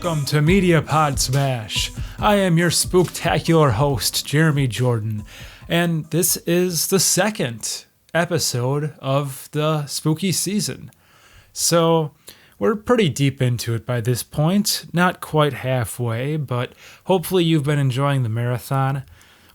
Welcome to Media Pod Smash. I am your spooktacular host, Jeremy Jordan, and this is the second episode of the spooky season. So, we're pretty deep into it by this point, not quite halfway, but hopefully you've been enjoying the marathon.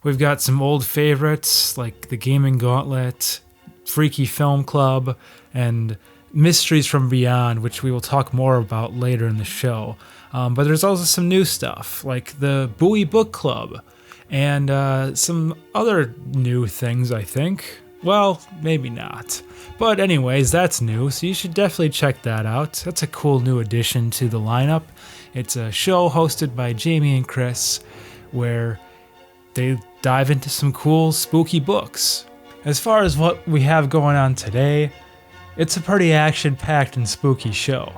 We've got some old favorites like the Gaming Gauntlet, Freaky Film Club, and Mysteries from Beyond, which we will talk more about later in the show. But there's also some new stuff, like the Bowie Book Club, and some other new things, I think. Well, maybe not. But anyways, that's new, so you should definitely check that out. That's a cool new addition to the lineup. It's a show hosted by Jamie and Chris, where they dive into some cool, spooky books. As far as what we have going on today, it's a pretty action-packed and spooky show.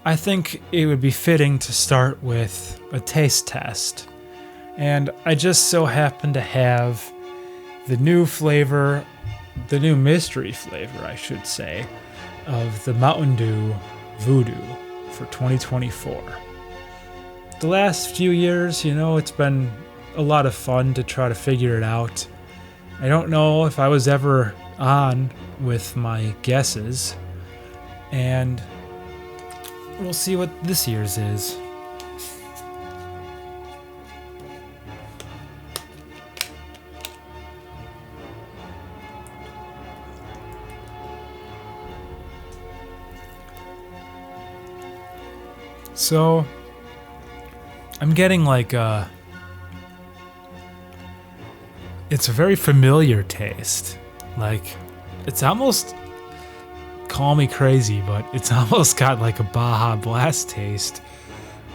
I think it would be fitting to start with a taste test. And I just so happen to have the new flavor, the new mystery flavor, I should say, of the Mountain Dew Voodoo for 2024. The last few years, it's been a lot of fun to try to figure it out. I don't know if I was ever on with my guesses, and we'll see what this year's is. So, I'm getting it's a very familiar taste. It's almost, call me crazy, but it's almost got like a Baja Blast taste.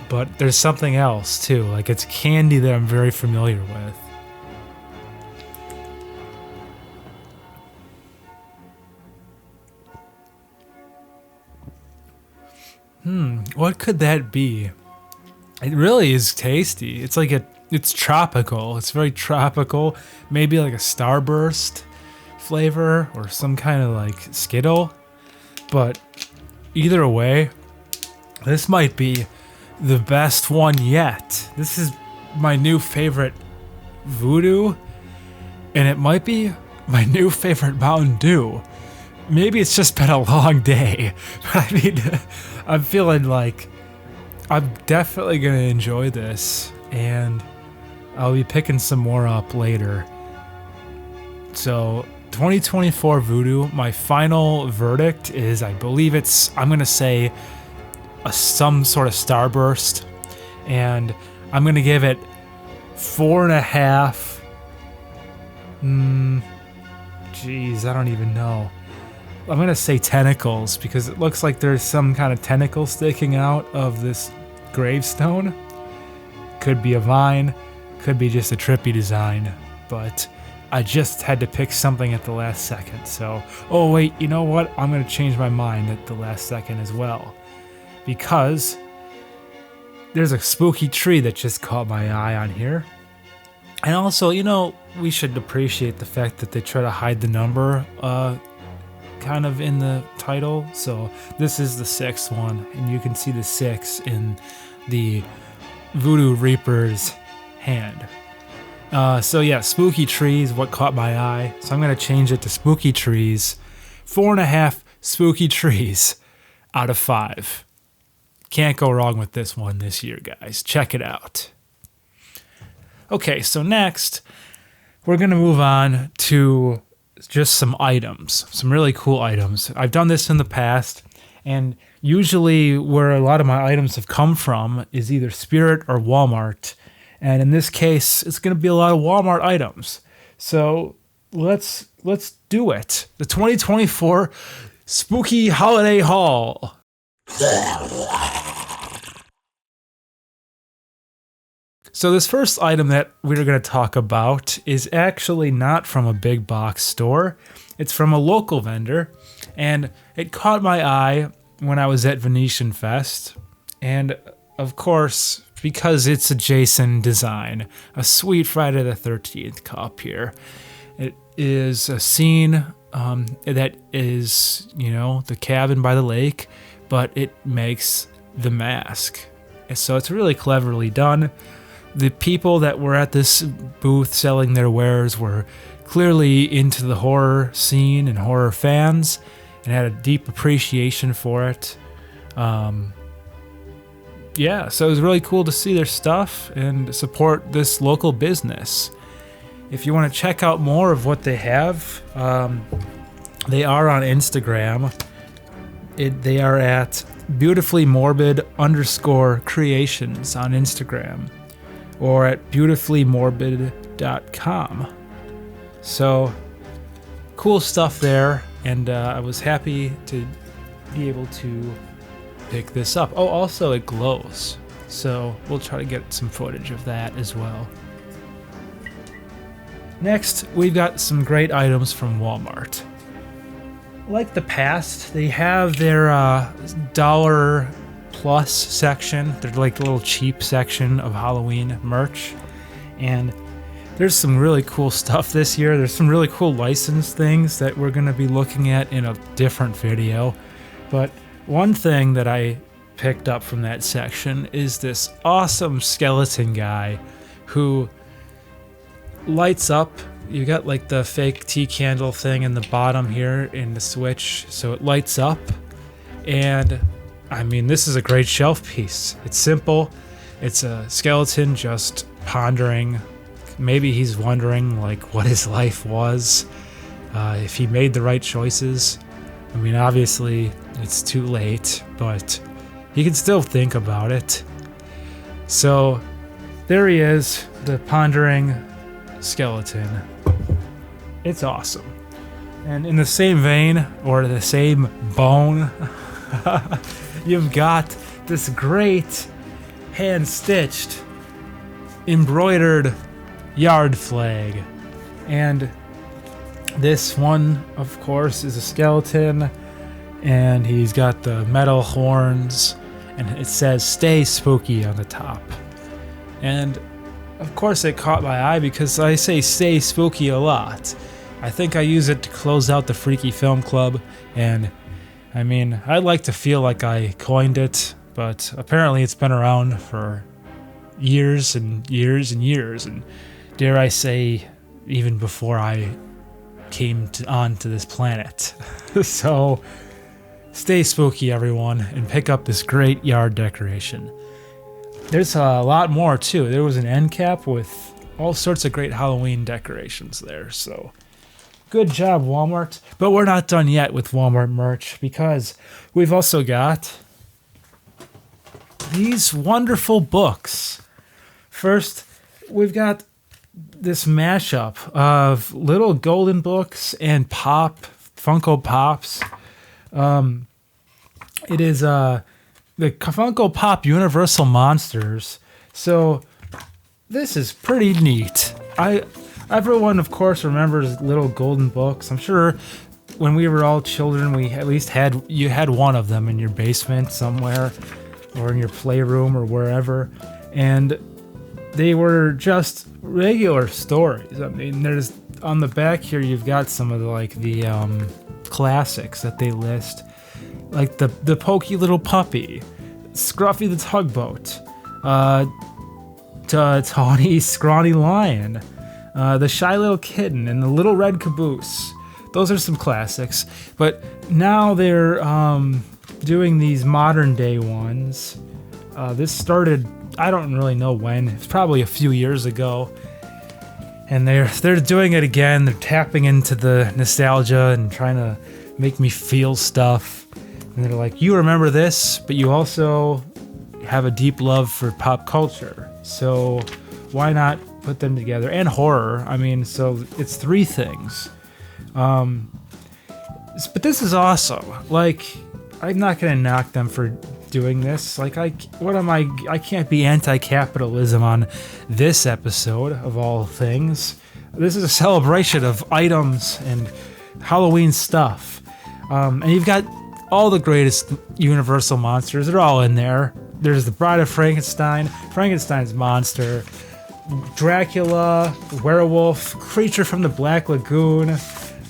But there's something else too, it's candy that I'm very familiar with. What could that be? It really is tasty. It's tropical. It's very tropical. Maybe like a Starburst flavor or some kind of Skittle. But either way, this might be the best one yet. This is my new favorite Voodoo, and it might be my new favorite Mountain Dew. Maybe it's just been a long day, but I'm feeling like I'm definitely going to enjoy this, and I'll be picking some more up later. So, 2024 Voodoo, my final verdict is, I believe I'm going to say some sort of Starburst, and I'm going to give it 4.5. Jeez, I don't even know. I'm going to say tentacles, because it looks like there's some kind of tentacle sticking out of this gravestone. Could be a vine, could be just a trippy design, but I just had to pick something at the last second. So, oh wait, you know what? I'm going to change my mind at the last second as well, because there's a spooky tree that just caught my eye on here. And also, we should appreciate the fact that they try to hide the number kind of in the title. So this is the 6th one, and you can see the 6 in the Voodoo Reaper's hand. So yeah, spooky trees, what caught my eye. So I'm going to change it to spooky trees. 4.5 spooky trees out of 5. Can't go wrong with this one this year, guys. Check it out. Okay, so next, we're going to move on to just some items, some really cool items. I've done this in the past, and usually where a lot of my items have come from is either Spirit or Walmart. And in this case, it's going to be a lot of Walmart items. So let's do it. The 2024 Spooky Holiday Haul. So this first item that we're going to talk about is actually not from a big box store. It's from a local vendor, and it caught my eye when I was at Venetian Fest. And of course, because it's a Jason design, a sweet Friday the 13th cup here. It is a scene that is, the cabin by the lake, but it makes the mask. So it's really cleverly done. The people that were at this booth selling their wares were clearly into the horror scene and horror fans and had a deep appreciation for it. Yeah, so it was really cool to see their stuff and support this local business. If you want to check out more of what they have, they are on Instagram. They are at beautifullymorbid_creations on Instagram or at beautifullymorbid.com. So cool stuff there, and I was happy to be able to pick this up. Oh, also it glows, so we'll try to get some footage of that as well. Next, we've got some great items from Walmart. Like the past, they have their dollar plus section. They're like a little cheap section of Halloween merch, and there's some really cool stuff this year. There's some really cool licensed things that we're going to be looking at in a different video, but one thing that I picked up from that section is this awesome skeleton guy who lights up. You got like the fake tea candle thing in the bottom here in the switch, so it lights up. And I mean, this is a great shelf piece. It's simple. It's a skeleton just pondering. Maybe he's wondering like what his life was, if he made the right choices. I mean, obviously it's too late, but he can still think about it. So there he is, the pondering skeleton. It's awesome. And in the same vein, or the same bone, you've got this great hand-stitched, embroidered yard flag. And this one, of course, is a skeleton, and he's got the metal horns, and it says "Stay Spooky" on the top. And of course it caught my eye because I say "Stay Spooky" a lot. I think I use it to close out the Freaky Film Club, and I mean, I'd like to feel like I coined it, but apparently it's been around for years and years and years, and dare I say, even before I came onto this planet. So stay spooky, everyone, and pick up this great yard decoration. There's a lot more too. There was an end cap with all sorts of great Halloween decorations there, so good job, Walmart. But we're not done yet with Walmart merch, because we've also got these wonderful books. First, we've got this mashup of little golden books and Funko Pops. It is the Funko Pop Universal Monsters. So this is pretty neat. Everyone, of course, remembers little golden books. I'm sure when we were all children, we at least had one of them in your basement somewhere, or in your playroom or wherever, and they were just regular stories. I mean, there's on the back here, you've got some of the classics that they list, like the Pokey Little Puppy, Scruffy the Tugboat, Tawny Scrawny Lion, the Shy Little Kitten, and the Little Red Caboose. Those are some classics, but now they're doing these modern day ones. This started, I don't really know when. It's probably a few years ago, and they're doing it again. They're tapping into the nostalgia and trying to make me feel stuff. And they're like, you remember this, but you also have a deep love for pop culture, so why not put them together? And horror. I mean, so it's three things. But this is awesome. Like, I'm not gonna knock them for doing this. Like, I can't be anti-capitalism on this episode of all things. This is a celebration of items and Halloween stuff. And you've got all the greatest Universal monsters. They're all in there. There's the Bride of Frankenstein, Frankenstein's monster, Dracula, werewolf, creature from the Black Lagoon.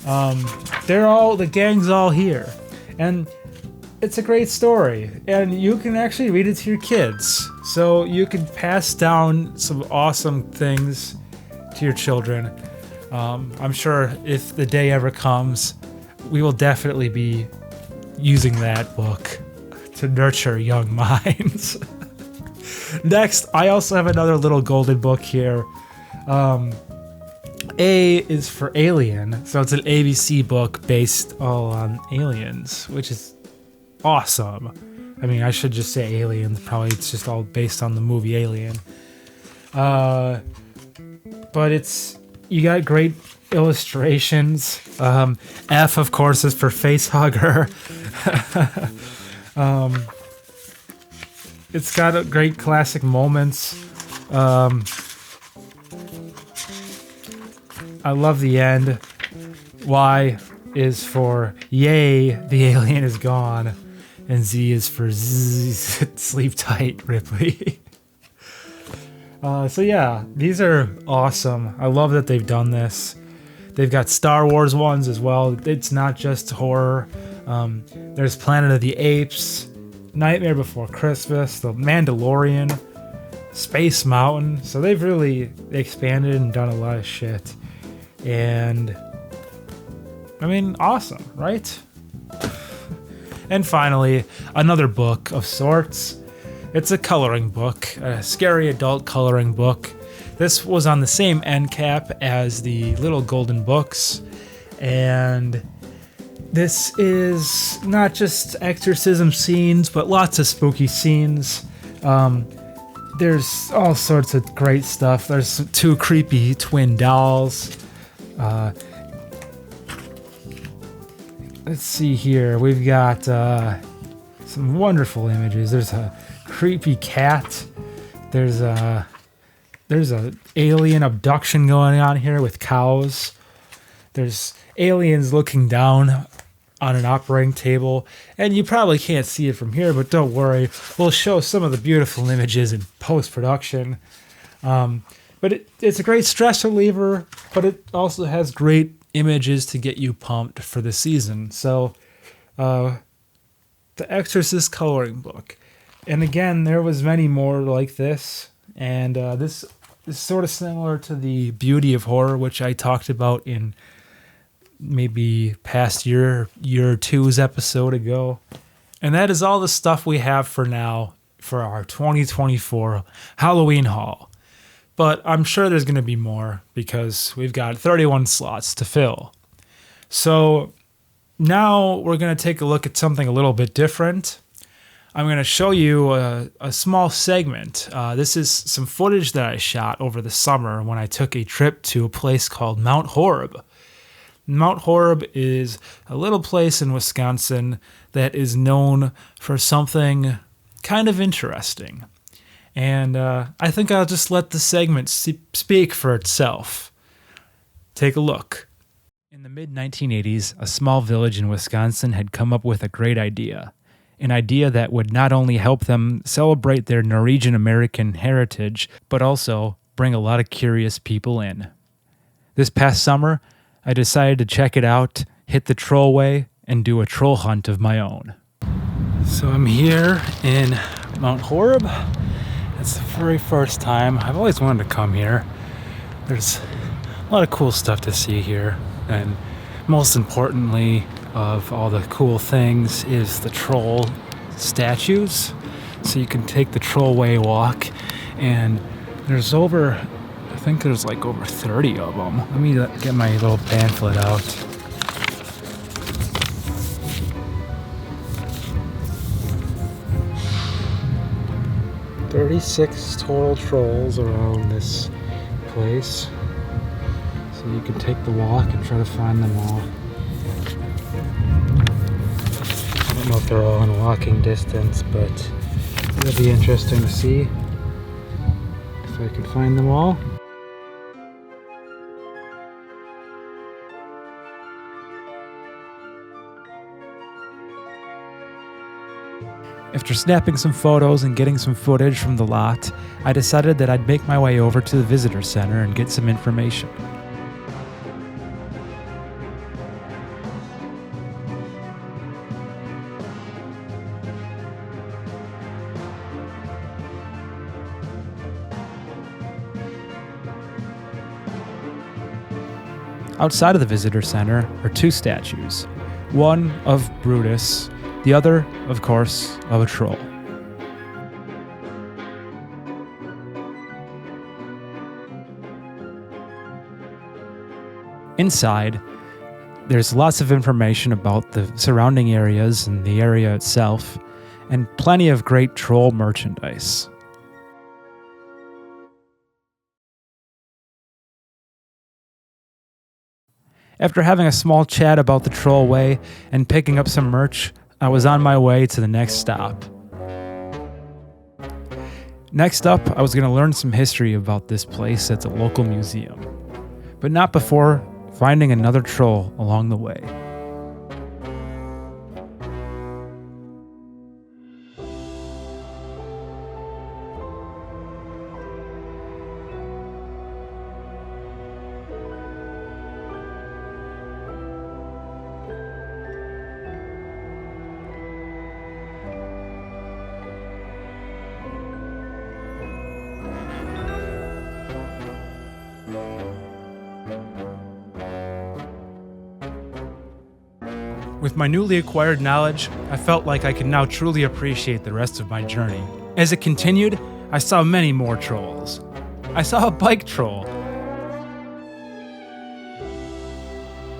The gang's all here. And it's a great story, and you can actually read it to your kids. So you can pass down some awesome things to your children. I'm sure if the day ever comes, we will definitely be using that book to nurture young minds. Next, I also have another little golden book here. A is for Alien, so it's an ABC book based all on aliens, which is awesome. I mean, I should just say Aliens. Probably it's just all based on the movie Alien. But you got great illustrations. F, of course, is for Facehugger. It's got great classic moments. I love the end. Y is for yay, the alien is gone. And Z is for sleep tight, Ripley. So yeah, these are awesome. I love that they've done this. They've got Star Wars ones as well. It's not just horror. There's Planet of the Apes, Nightmare Before Christmas, The Mandalorian, Space Mountain. So they've really expanded and done a lot of shit. And I mean, awesome, right? And finally, another book of sorts. It's a coloring book, a scary adult coloring book. This was on the same end cap as the Little Golden Books. And this is not just exorcism scenes, but lots of spooky scenes. There's all sorts of great stuff. There's 2 creepy twin dolls. Let's see here. We've got some wonderful images. There's a creepy cat. There's a alien abduction going on here with cows. There's aliens looking down on an operating table, and you probably can't see it from here, but don't worry. We'll show some of the beautiful images in post-production. But it's a great stress reliever, but it also has great images to get you pumped for the season. So, The Exorcist coloring book. And again, there was many more like this. And this is sort of similar to the Beauty of Horror, which I talked about in maybe past year or two's episode ago. And that is all the stuff we have for now for our 2024 Halloween haul. But I'm sure there's going to be more because we've got 31 slots to fill. So now we're going to take a look at something a little bit different. I'm going to show you a small segment. This is some footage that I shot over the summer when I took a trip to a place called Mount Horeb. Mount Horeb is a little place in Wisconsin that is known for something kind of interesting. And I think I'll just let the segment speak for itself. Take a look. In the mid-1980s, a small village in Wisconsin had come up with a great idea. An idea that would not only help them celebrate their Norwegian American heritage, but also bring a lot of curious people in. This past summer, I decided to check it out, hit the trollway, and do a troll hunt of my own. So I'm here in Mount Horeb. It's the very first time. I've always wanted to come here. There's a lot of cool stuff to see here. And most importantly of all the cool things is the troll statues. So you can take the trollway walk. And there's over 30 of them. Let me get my little pamphlet out. 36 total trolls around this place. So you can take the walk and try to find them all. I don't know if they're all in walking distance, but it'll be interesting to see if I can find them all. After snapping some photos and getting some footage from the lot, I decided that I'd make my way over to the visitor center and get some information. Outside of the visitor center are two statues, one of Brutus, the other, of course, of a troll. Inside, there's lots of information about the surrounding areas and the area itself, and plenty of great troll merchandise. After having a small chat about the troll way and picking up some merch, I was on my way to the next stop. Next up, I was going to learn some history about this place at the local museum, but not before finding another troll along the way. With my newly acquired knowledge, I felt like I could now truly appreciate the rest of my journey. As it continued, I saw many more trolls. I saw a bike troll.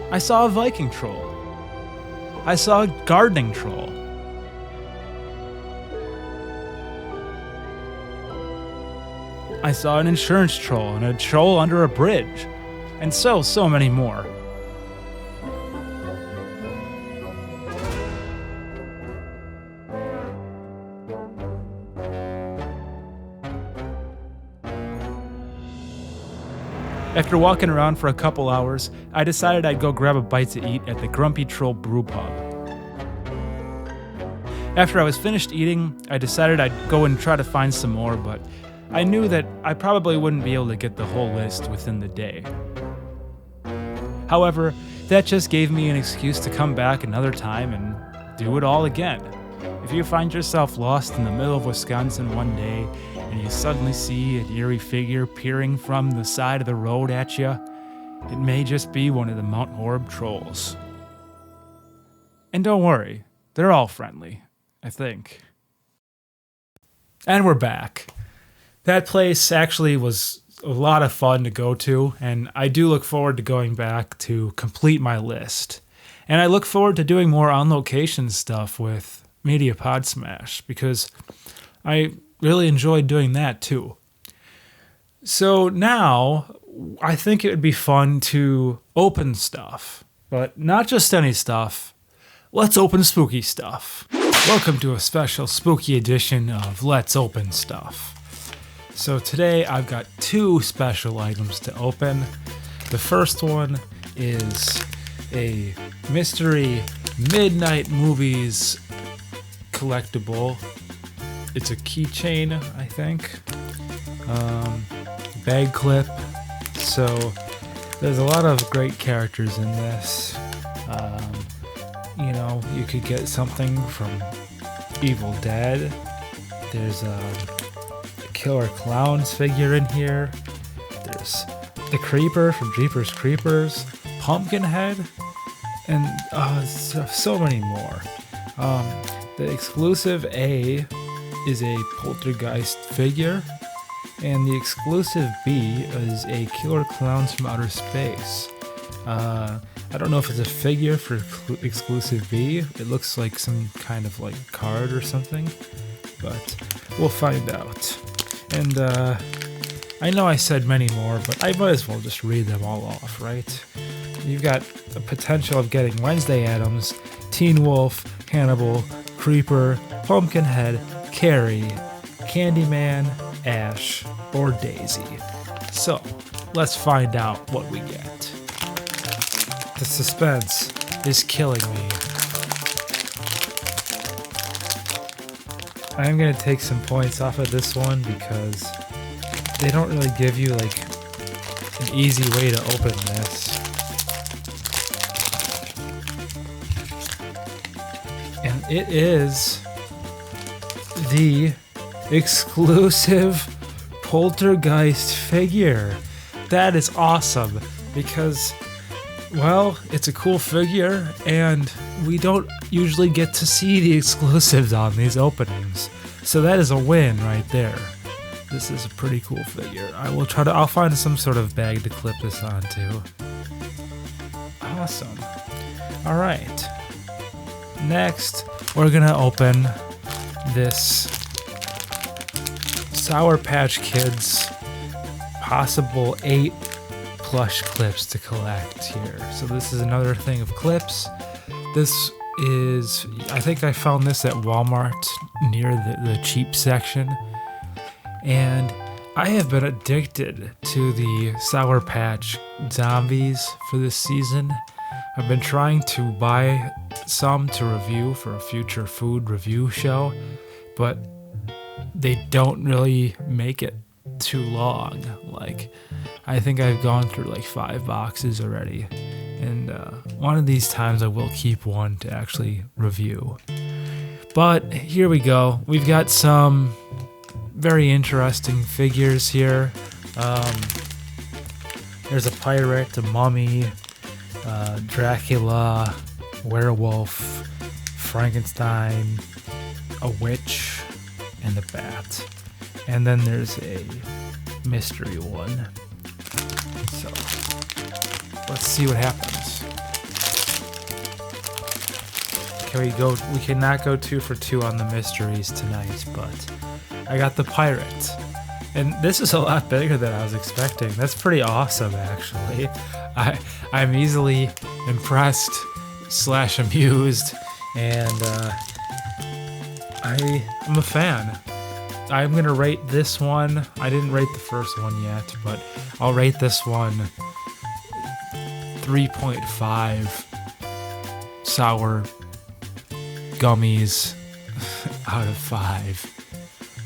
I saw a Viking troll. I saw a gardening troll. I saw an insurance troll and a troll under a bridge, and so many more. After walking around for a couple hours, I decided I'd go grab a bite to eat at the Grumpy Troll Brew Pub. After I was finished eating, I decided I'd go and try to find some more, but I knew that I probably wouldn't be able to get the whole list within the day. However, that just gave me an excuse to come back another time and do it all again. If you find yourself lost in the middle of Wisconsin one day, and you suddenly see an eerie figure peering from the side of the road at you, it may just be one of the Mount Horeb trolls. And don't worry, they're all friendly, I think. And we're back. That place actually was a lot of fun to go to, and I do look forward to going back to complete my list. And I look forward to doing more on-location stuff with Media Pod Smash, because I really enjoyed doing that too. So now, I think it would be fun to open stuff, but not just any stuff. Let's open spooky stuff. Welcome to a special spooky edition of Let's Open Stuff. So today I've got two special items to open. The first one is a mystery Midnight Movies collectible. It's a keychain, I think. Bag clip. So there's a lot of great characters in this. You could get something from Evil Dead. There's a Killer Clowns figure in here. There's the Creeper from Jeepers Creepers. Pumpkinhead. And so many more. The exclusive A is a Poltergeist figure, and the exclusive B is a Killer Clowns from Outer Space. I don't know if it's a figure for exclusive B. It looks like some kind of like card or something, but we'll find out. And I know I said many more, but I might as well just read them all off, right? You've got the potential of getting Wednesday Addams, Teen Wolf, Hannibal, Creeper, Pumpkinhead, Carrie, Candyman, Ash, or Daisy. So, let's find out what we get. The suspense is killing me. I'm gonna take some points off of this one because they don't really give you like an easy way to open this. And it is the exclusive Poltergeist figure. That is awesome because Well, it's a cool figure, and we don't usually get to see the exclusives on these openings. So that is a win right there. This is a pretty cool figure. I'll find some sort of bag to clip this onto. Awesome. All right. Next, we're gonna open this Sour Patch Kids possible 8 plush clips to collect here. So this is another thing of clips. This is, I think I found this at Walmart near the cheap section. And I have been addicted to the Sour Patch Zombies for this season. I've been trying to buy some to review for a future food review show, but they don't really make it too long. Like, I think I've gone through like 5 boxes already, and one of these times I will keep one to actually review. But here we go. We've got some very interesting figures here. There's a pirate, a mummy, Dracula, werewolf, Frankenstein, a witch, and a bat. And then there's a mystery one. So let's see what happens. We cannot go 2 for 2 on the mysteries tonight, but I got the pirate. And this is a lot bigger than I was expecting. That's pretty awesome, actually. I'm easily impressed / amused, and I'm a fan. I'm going to rate this one. I didn't rate the first one yet, but I'll rate this one 3.5 sour gummies out of 5.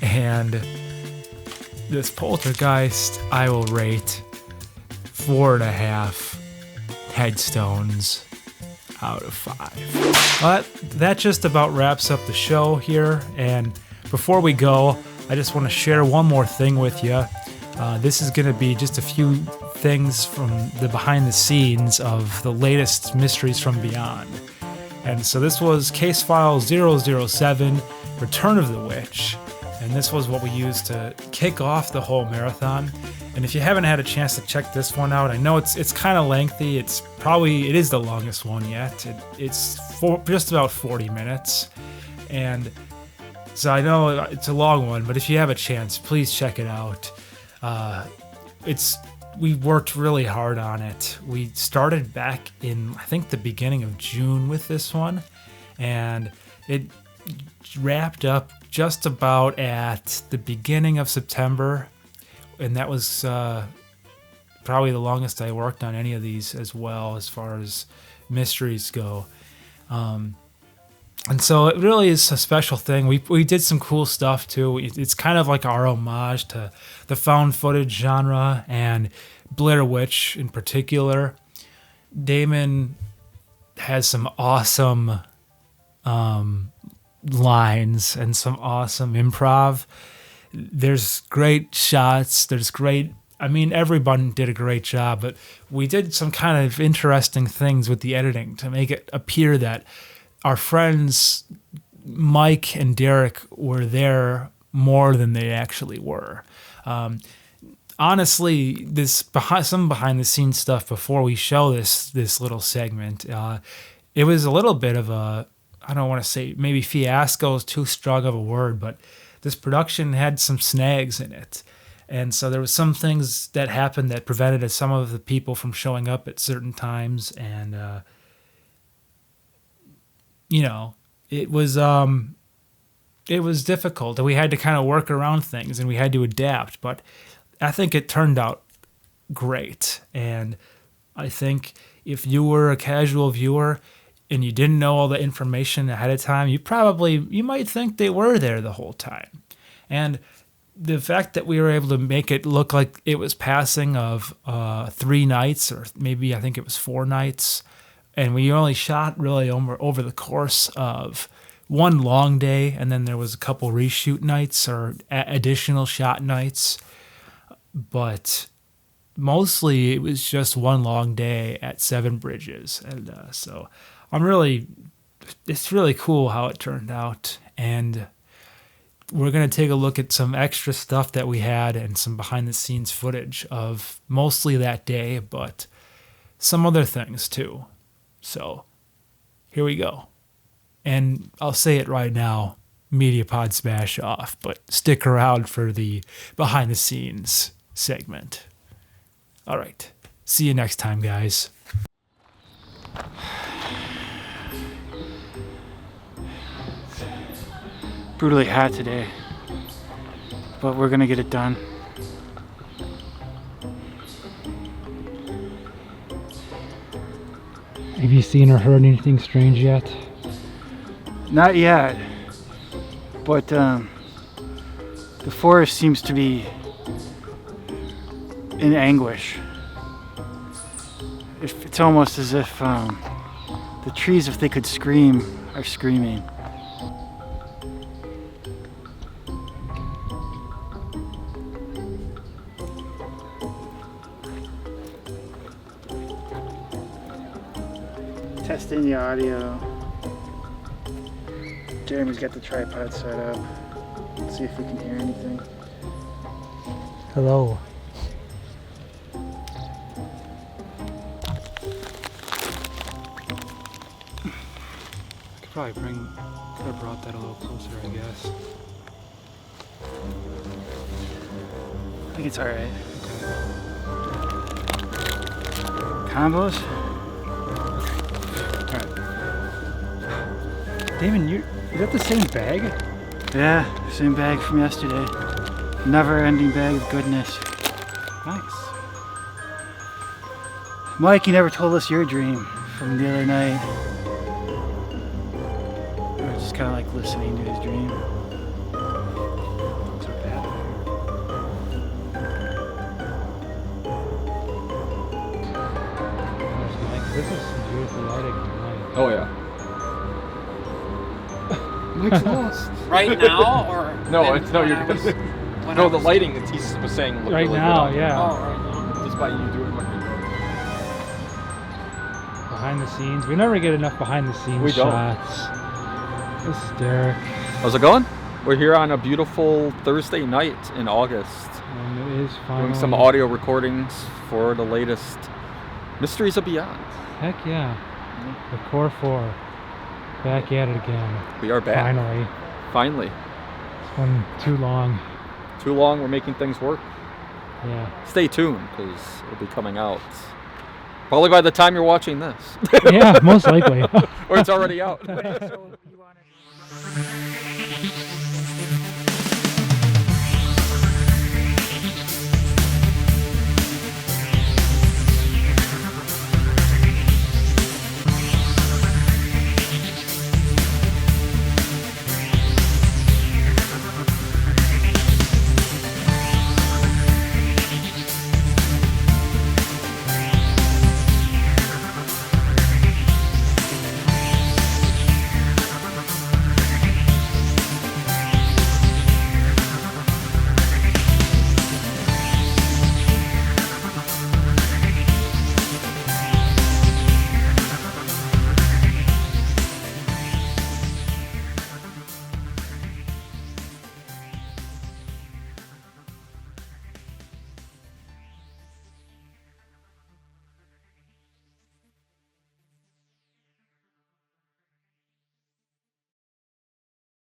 And this poltergeist I will rate 4.5 headstones out of 5. But that just about wraps up the show here. And before we go, I just want to share one more thing with you. This is going to be just a few things from the behind the scenes of the latest Mysteries from Beyond. And so this was Case File 007, Return of the Witch. And this was what we used to kick off the whole marathon. And if you haven't had a chance to check this one out, I know it's kind of lengthy. It is the longest one yet. It's just about 40 minutes. And so I know it's a long one, but if you have a chance, please check it out. We worked really hard on it. We started back in, I think, the beginning of June with this one, and it wrapped up just about at the beginning of September, and that was probably the longest I worked on any of these as well, as far as mysteries go. And so it really is a special thing. We did some cool stuff too. It's kind of like our homage to the found footage genre and Blair Witch in particular. Damon has some awesome lines and some awesome improv. There's great shots. Everyone did a great job, but we did some kind of interesting things with the editing to make it appear that our friends Mike and Derek were there more than they actually were. Honestly, some behind the scenes stuff before we show this little segment, it was a little bit of a, I don't want to say maybe fiasco is too strong of a word, but this production had some snags in it. And so there was some things that happened that prevented some of the people from showing up at certain times, and it was difficult, and we had to kind of work around things, and we had to adapt. But I think it turned out great, and I think if you were a casual viewer and you didn't know all the information ahead of time, you might think they were there the whole time. And the fact that we were able to make it look like it was passing of 3 nights, or maybe I think it was 4 nights, and we only shot really over the course of one long day, and then there was a couple reshoot nights or additional shot nights. But mostly it was just one long day at Seven Bridges. And so it's really cool how it turned out. And we're going to take a look at some extra stuff that we had and some behind the scenes footage of mostly that day, but some other things too. So here we go. And I'll say it right now, MediaPod smash off, but stick around for the behind the scenes segment. All right. See you next time, guys. Brutally hot today, but we're gonna get it done. Have you seen or heard anything strange yet? Not yet, but the forest seems to be in anguish. It's almost as if the trees, if they could scream, are screaming. Testing the audio. Jeremy's got the tripod set up. Let's see if we can hear anything. Hello. Could have brought that a little closer, I guess. I think it's alright. Combos? Damon, is that the same bag? Yeah, same bag from yesterday. Never-ending bag of goodness. Nice. Mike, you never told us your dream from the other night. I was just kind of like listening to his dream. Those are bad. This is some beautiful lighting tonight. Oh yeah. Mike's lost. Right now, or No, it's no. when You're I was- just when no. I The was- lighting that he was saying looked Right really now, good. yeah. Oh, right now. Just by you doing what Behind the scenes. We never get enough behind the scenes We don't. shots. This is Derek. How's it going? We're here on a beautiful Thursday night in August, And it is finally... doing some audio recordings for the latest Mysteries of Beyond. Heck yeah. The Core 4. Back at it again. We are back. Finally. Finally. It's been too long. Too long. We're making things work. Yeah. Stay tuned because it'll be coming out probably by the time you're watching this, Yeah, most likely. or it's already out. So you wanted